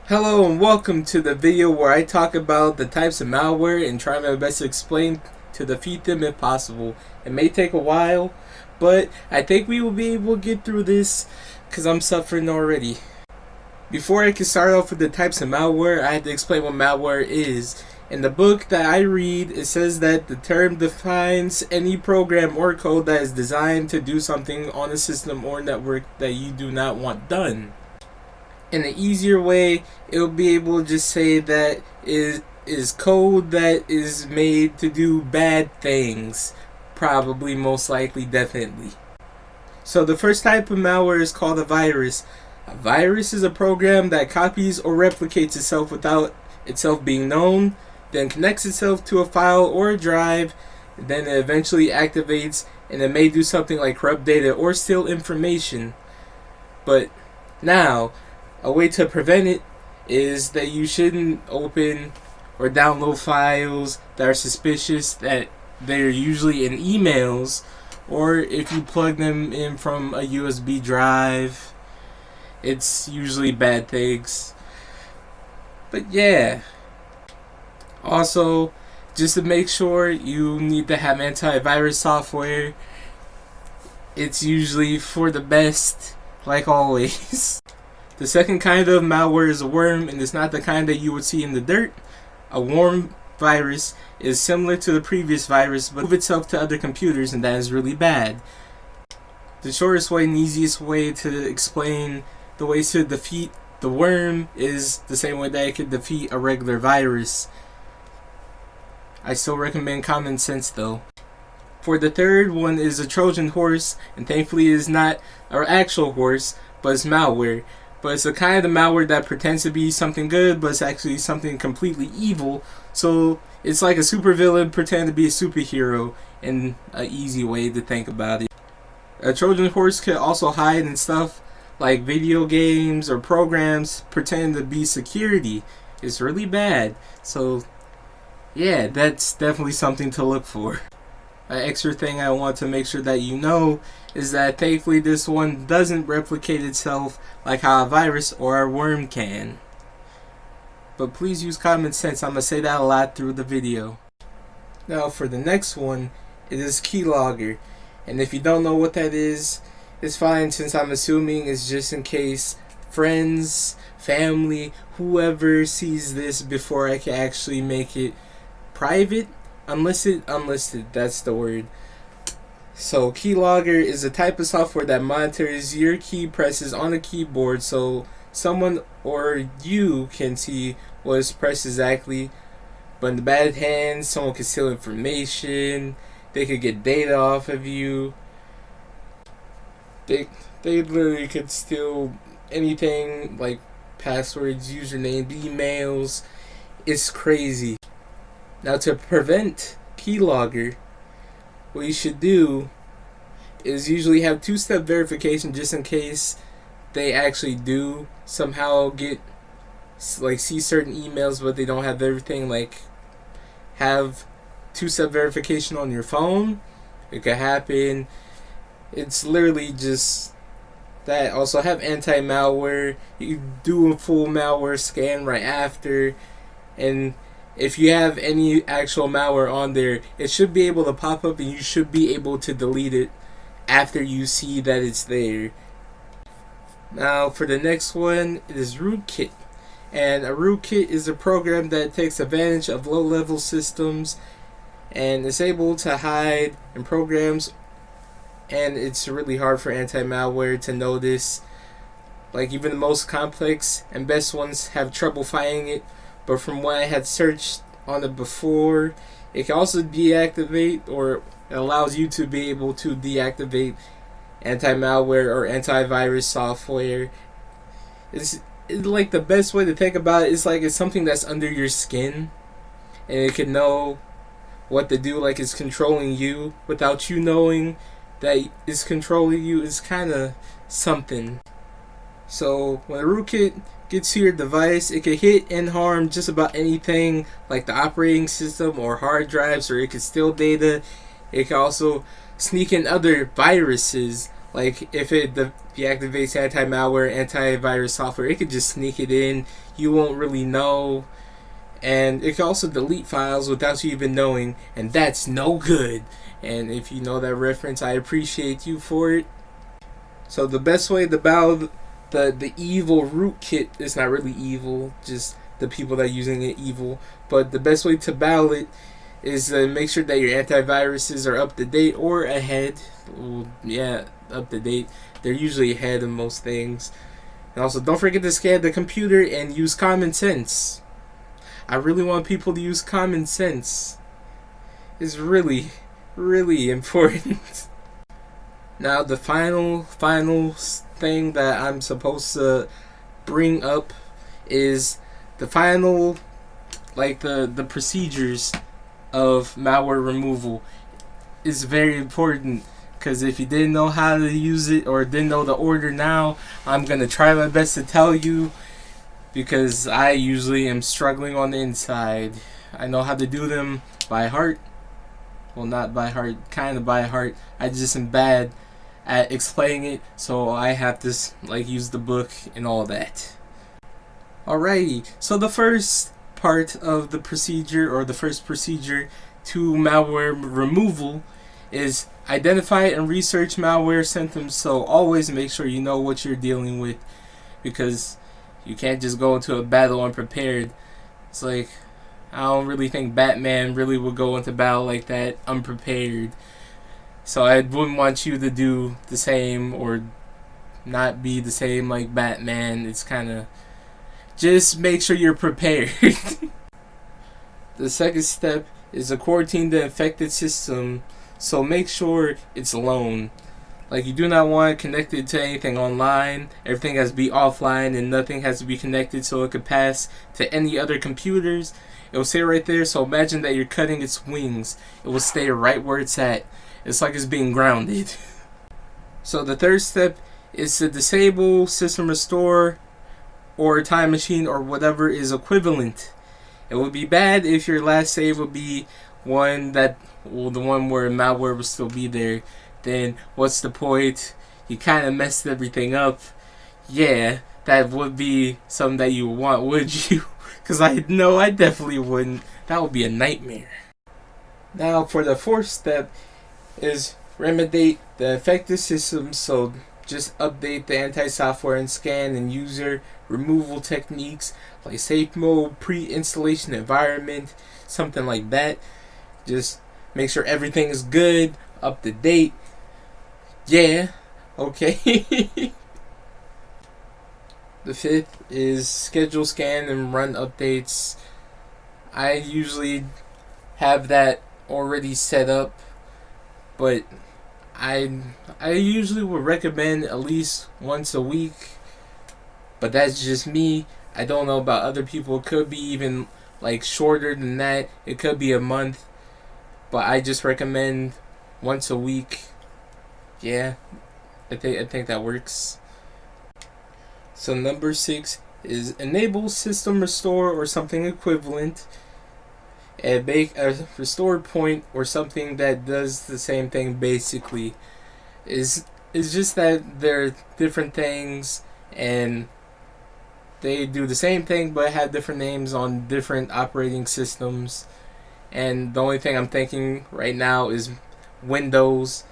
Hello and welcome to the video where I talk about the types of malware and try my best to explain to defeat them if possible. It may take a while, but I think we will be able to get through this because I'm suffering already. Before I can start off with the types of malware, I had to explain what malware is. In the book that I read, it says that the term defines any program or code that is designed to do something on a system or network that you do not want done. In an easier way, it'll be able to just say that is code that is made to do bad things. Probably, most likely, definitely. So the first type of malware is called a virus. A virus is a program that copies or replicates itself without itself being known, then connects itself to a file or a drive, then it eventually activates, and it may do something like corrupt data or steal information. But now, a way to prevent it is that you shouldn't open or download files that are suspicious, that they're usually in emails, or if you plug them in from a USB drive, it's usually bad things. But yeah. Also, just to make sure, you need to have antivirus software. It's usually for the best, like always. The second kind of malware is a worm, and it's not the kind that you would see in the dirt. A worm virus is similar to the previous virus, but moves itself to other computers, and that is really bad. The shortest way and easiest way to explain the ways to defeat the worm is the same way that it could defeat a regular virus. I still recommend common sense though. For the third one is a Trojan horse, and thankfully it is not an actual horse, but it's malware. But it's the kind of malware that pretends to be something good, but it's actually something completely evil. So it's like a supervillain pretending to be a superhero, in an easy way to think about it. A Trojan horse could also hide in stuff like video games or programs pretending to be security. It's really bad. So yeah, that's definitely something to look for. An extra thing I want to make sure that you know is that thankfully this one doesn't replicate itself like how a virus or a worm can. But please use common sense. I'm going to say that a lot through the video. Now for the next one, it is keylogger. And if you don't know what that is, it's fine, since I'm assuming it's just in case friends, family, whoever sees this before I can actually make it private. Unlisted, that's the word. So keylogger is a type of software that monitors your key presses on a keyboard, so someone or you can see what is pressed exactly. But in the bad hands, someone can steal information, they could get data off of you. They literally could steal anything like passwords, username, emails. It's crazy. Now to prevent keylogger, what you should do is usually have two-step verification, just in case they actually do somehow get see certain emails but they don't have everything. Like, have two-step verification on your phone. It could happen. It's literally just that. Also have anti-malware. You do a full malware scan right after, and if you have any actual malware on there, it should be able to pop up and you should be able to delete it after you see that it's there. Now for the next one, it is rootkit. And a rootkit is a program that takes advantage of low-level systems and is able to hide in programs, and it's really hard for anti-malware to notice. Like, even the most complex and best ones have trouble finding it. But from what I had searched on it before, it can also deactivate, or it allows you to be able to deactivate anti-malware or antivirus software. It's like the best way to think about it is like it's something that's under your skin, and it can know what to do, like it's controlling you without you knowing that it's controlling you. It's kind of something. So when a rootkit gets to your device, it can hit and harm just about anything, like the operating system or hard drives, or it can steal data. It can also sneak in other viruses Like if it deactivates anti-malware, antivirus software, it could just sneak it in. You won't really know. And it can also delete files without you even knowing, and that's no good. And if you know that reference, I appreciate you for it. So the best way to battle the evil rootkit is not really evil, just the people that are using it evil. But the best way to battle it is to make sure that your antiviruses are up to date or ahead. Well, yeah, up to date. They're usually ahead of most things. And also, don't forget to scan the computer and use common sense. I really want people to use common sense. It's really, really important. Now, the final thing that I'm supposed to bring up is the final, like the procedures of malware removal is very important. Because if you didn't know how to use it or didn't know the order now, I'm going to try my best to tell you, because I usually am struggling on the inside. I know how to do them by heart. Well, not by heart, kind of by heart. I just am bad at explaining it, so I have to use the book and all that. Alrighty, so the first part of the procedure, or the first procedure to malware removal, is identify and research malware symptoms. So always make sure you know what you're dealing with, because you can't just go into a battle unprepared. It's like, I don't really think Batman really would go into battle like that unprepared. So I wouldn't want you to do the same or not be the same like Batman. It's kind of, just make sure you're prepared. The second step is to quarantine the infected system. So make sure it's alone. Like, you do not want it connected to anything online. Everything has to be offline and nothing has to be connected so it could pass to any other computers. It will stay right there, so imagine that you're cutting its wings. It will stay right where it's at. It's like it's being grounded. So the third step is to disable system restore or time machine or whatever is equivalent. It would be bad if your last save would be one that, well, the one where malware would still be there. Then what's the point? You kind of messed everything up. Yeah, that would be something that you would want, would you? Because I know I definitely wouldn't. That would be a nightmare. Now for the fourth step is remediate the affected system. So just update the anti-software and scan and user removal techniques like safe mode, pre-installation environment, something like that. Just make sure everything is good, up to date. Yeah, okay. The fifth is schedule, scan, and run updates. I usually have that already set up, but I usually would recommend at least once a week. But that's just me. I don't know about other people. It could be even like shorter than that. It could be a month. But I just recommend once a week. Yeah, I think that works. So number 6 is enable system restore or something equivalent, and make a restore point or something that does the same thing. Basically, is just that they're different things and they do the same thing but have different names on different operating systems. And the only thing I'm thinking right now is Windows.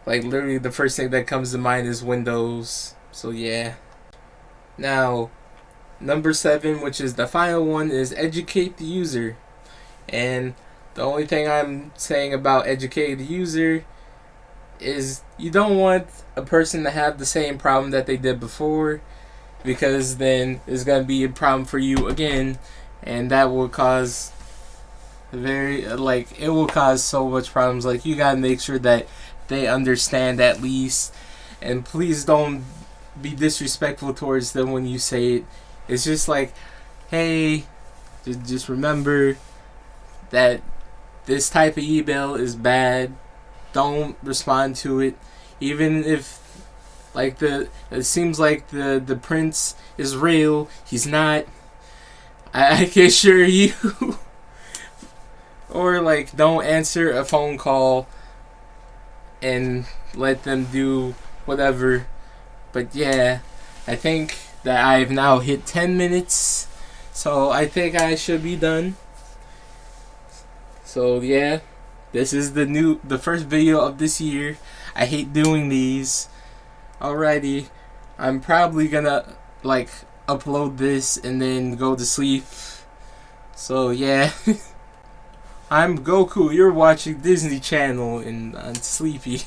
Like, literally the first thing that comes to mind is Windows. So yeah. Now, number 7, which is the final one, is educate the user. And the only thing I'm saying about educating the user is you don't want a person to have the same problem that they did before, because then it's going to be a problem for you again, and that will cause it will cause so much problems. Like, you got to make sure that they understand at least, and please don't be disrespectful towards them when you say it. It's just like, hey, just remember that this type of email is bad. Don't respond to it, even if it seems like the prince is real. He's not. I can assure you. Or don't answer a phone call and let them do whatever. But yeah, I think that I've now hit 10 minutes, so I think I should be done. So yeah, this is the first video of this year. I hate doing these. Alrighty, I'm probably gonna like upload this and then go to sleep. So yeah. I'm Goku, you're watching Disney Channel and I'm sleepy.